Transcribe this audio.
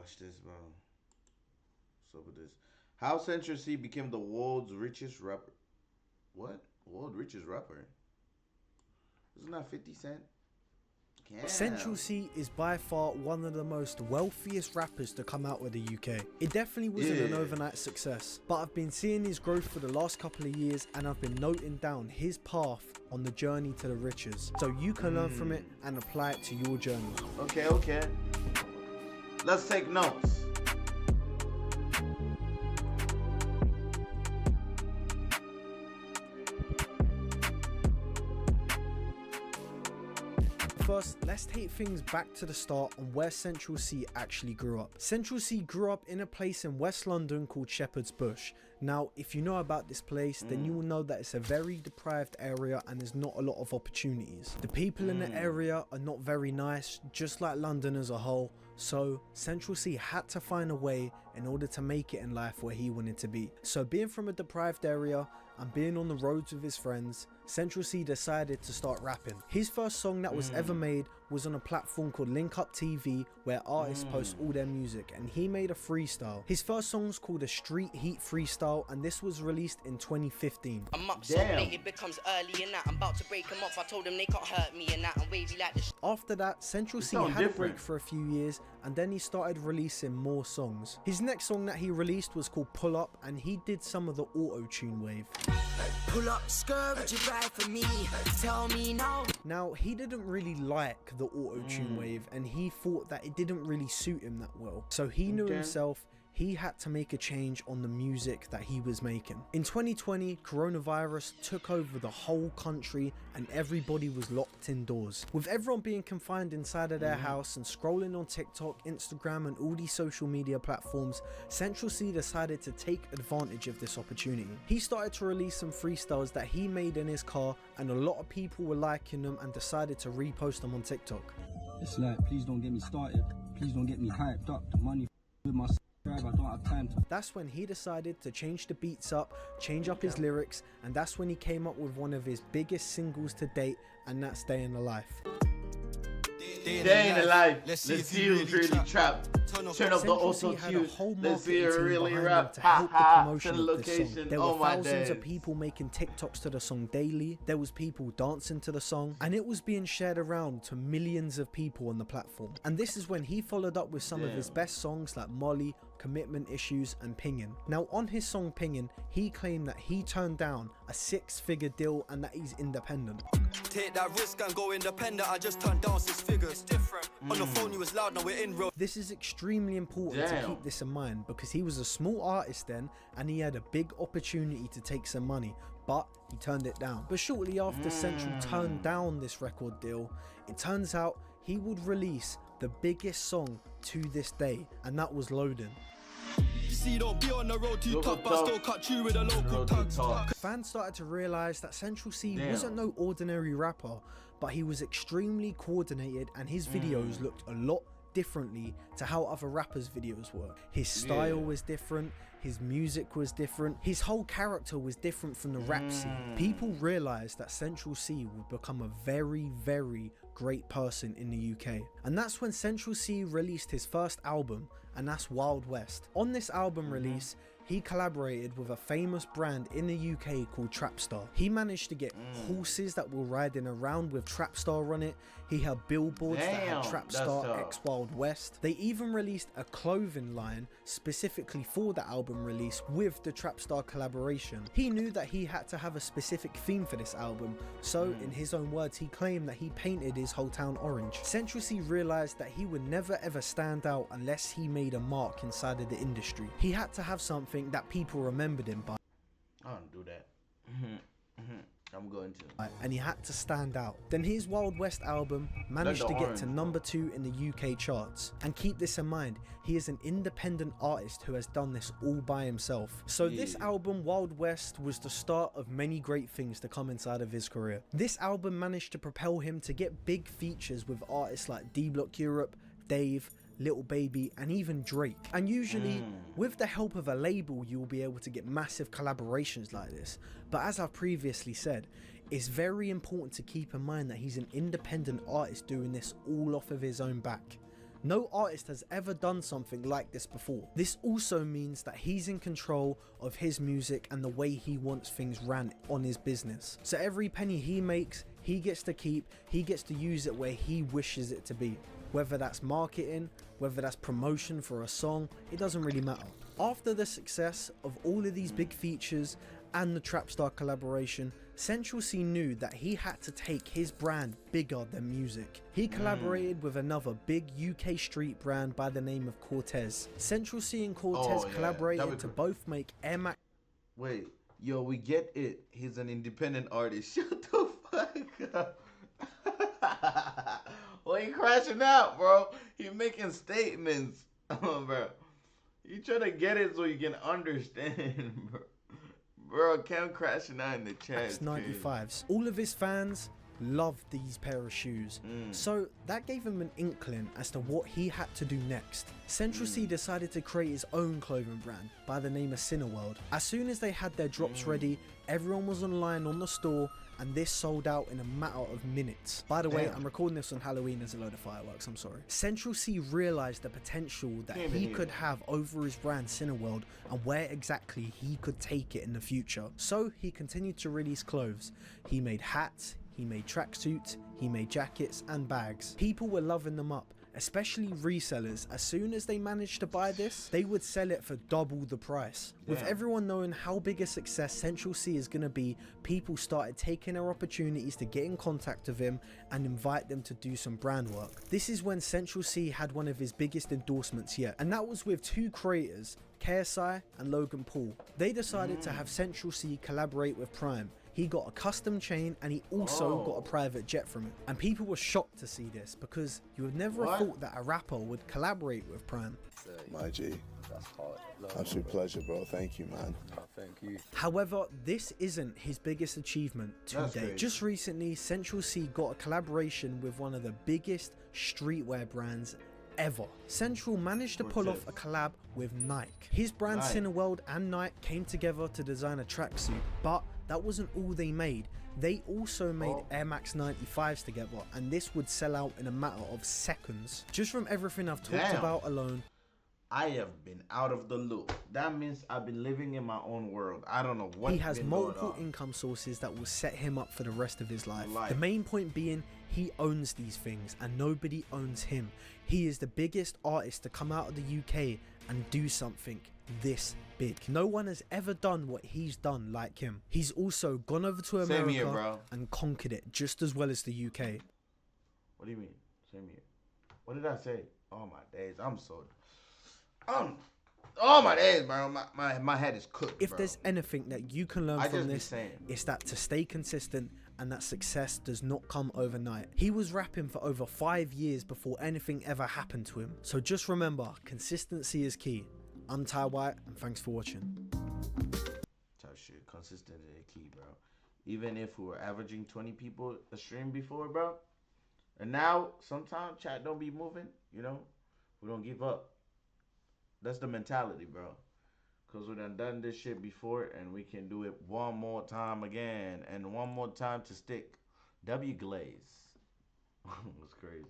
watch this, bro. What's up with this? How Central C became the world's richest rapper. What? World richest rapper? Isn't that 50 Cent? Damn. Central C is by far one of the most wealthiest rappers to come out of the UK. It definitely wasn't an overnight success, but I've been seeing his growth for the last couple of years and I've been noting down his path on the journey to the riches, so you can learn from it and apply it to your journey. Okay. Let's take notes. First, let's take things back to the start on where Central C actually grew up. Central C grew up in a place in West London called Shepherd's Bush. Now, if you know about this place, then you will know that it's a very deprived area and there's not a lot of opportunities. The people in the area are not very nice, just like London as a whole. So Central C had to find a way in order to make it in life where he wanted to be. So being from a deprived area and being on the roads with his friends, Central C decided to start rapping. His first song that was ever made was on a platform called Link Up TV, where artists post all their music, and he made a freestyle. His first song was called a Street Heat Freestyle, and this was released in 2015. I'm up so late it becomes early and that. I'm about to break them off. I told them they can't hurt me and that. I'm wavy like this. After that, Central C had a break for a few years, and then he started releasing more songs. His next song that he released was called Pull Up, and he did some of the auto-tune wave. Pull up, skirt, would you ride for me? Tell me now. Now, he didn't really like the auto-tune wave, and he thought that it didn't really suit him that well. So he knew himself, he had to make a change on the music that he was making. In 2020, coronavirus took over the whole country and everybody was locked indoors. With everyone being confined inside of their house and scrolling on TikTok, Instagram and all these social media platforms, Central C decided to take advantage of this opportunity. He started to release some freestyles that he made in his car, and a lot of people were liking them and decided to repost them on TikTok. It's like, please don't get me started, please don't get me hyped up, the money with my I don't have time to. That's when he decided to change the beats up, change up his lyrics, and that's when he came up with one of his biggest singles to date, and that's Day in the Life. Day in the life. Let's see who's really trapped. Turn up the auto-tune. Let's see who really rap. To help the promotion the of this song. location. There were Oh my thousands days. of people making TikToks to the song daily. There was people dancing to the song, and it was being shared around to millions of people on the platform. And this is when he followed up with some of his best songs like Molly, Commitment Issues and Pingin'. Now on his song Pingin', he claimed that he turned down a 6-figure deal and that he's independent. Take that risk and go independent. I just turned down 6 figures. It's different. On the phone you was loud, now we're in road. This is extremely important to keep this in mind, because he was a small artist then and he had a big opportunity to take some money, but he turned it down. But shortly after Central turned down this record deal, it turns out he would release the biggest song to this day, and that was Loading. See, don't be on the road too tough, but still cut you with a local tug. Fans started to realise that Central C wasn't no ordinary rapper, but he was extremely coordinated and his videos looked a lot differently to how other rappers' videos were. His style was different, his music was different, his whole character was different from the rap scene. People realised that Central C would become a very, very great person in the UK. And that's when Central C released his first album, and that's Wild West. On this album release, he collaborated with a famous brand in the UK called Trapstar. He managed to get horses that were riding around with Trapstar on it. He had billboards that had Trapstar X Wild West. They even released a clothing line specifically for the album release with the Trapstar collaboration. He knew that he had to have a specific theme for this album, so in his own words, he claimed that he painted his whole town orange. Central C realised that he would never ever stand out unless he made a mark inside of the industry. He had to have something that people remembered him by. I don't do that. I'm going to. And he had to stand out. Then his Wild West album managed to get to #2 in the UK charts. And keep this in mind, he is an independent artist who has done this all by himself. So this album, Wild West, was the start of many great things to come inside of his career. This album managed to propel him to get big features with artists like D Block Europe, Dave, Little Baby and even Drake. And usually with the help of a label you will be able to get massive collaborations like this, but as I've previously said, it's very important to keep in mind that he's an independent artist doing this all off of his own back. No artist has ever done something like this before. This also means that he's in control of his music and the way he wants things ran on his business. So every penny he makes, he gets to keep, he gets to use it where he wishes it to be. Whether that's marketing, whether that's promotion for a song, it doesn't really matter. After the success of all of these big features and the Trapstar collaboration, Central C knew that he had to take his brand bigger than music. He collaborated with another big UK street brand by the name of Cortez. Central C and Cortez collaborated to both make Air Max. Wait, yo, we get it. He's an independent artist. Shut the fuck up. Well, he crashing out, bro. He making statements, bro. You trying to get it so you can understand, bro. Bro, Cam crashing out in the chat. 95s. All of his fans loved these pair of shoes, so that gave him an inkling as to what he had to do next. Central C decided to create his own clothing brand by the name of Cineworld. As soon as they had their drops ready, everyone was online on the store, and this sold out in a matter of minutes. By the way, I'm recording this on Halloween as a load of fireworks, I'm sorry. Central C realized the potential that he could have over his brand Cineworld and where exactly he could take it in the future. So he continued to release clothes. He made hats, he made tracksuits, he made jackets and bags. People were loving them up, especially resellers. As soon as they managed to buy this, they would sell it for double the price. With everyone knowing how big a success Central C is going to be, people started taking their opportunities to get in contact with him and invite them to do some brand work. This is when Central C had one of his biggest endorsements yet, and that was with two creators, caseoh and Logan Paul. They decided to have Central C collaborate with Prime. He got a custom chain and he also got a private jet from it. And people were shocked to see this because you would never have thought that a rapper would collaborate with Prime. My G. That's hard. Absolute pleasure, bro. Thank you, man. Oh, thank you. However, this isn't his biggest achievement to date. Just recently, Central C got a collaboration with one of the biggest streetwear brands ever. Central managed to pull off a collab with Nike. His brand Cineworld and Nike came together to design a tracksuit, but that wasn't all they made. They also made Air Max 95s together, and this would sell out in a matter of seconds. Just from everything I've talked about alone, I have been out of the loop. That means I've been living in my own world. I don't know what he has multiple income sources that will set him up for the rest of his life. The main point being, he owns these things and nobody owns him. He is the biggest artist to come out of the UK and do something this big. No one has ever done what he's done like him. He's also gone over to America and conquered it just as well as the UK. What do you mean? Same here. What did I say? Oh my days, I'm so... oh my days, bro. My head is cooked, If there's anything that you can learn from this, it's that to stay consistent and that success does not come overnight. He was rapping for over 5 years before anything ever happened to him. So just remember, consistency is key. I'm Ty White, and thanks for watching. Tough shit. Consistency is key, bro. Even if we were averaging 20 people a stream before, bro, and now sometimes chat don't be moving, you know, we don't give up. That's the mentality, bro. Because we done this shit before, and we can do it one more time again, and one more time to stick. W Glaze. It was crazy.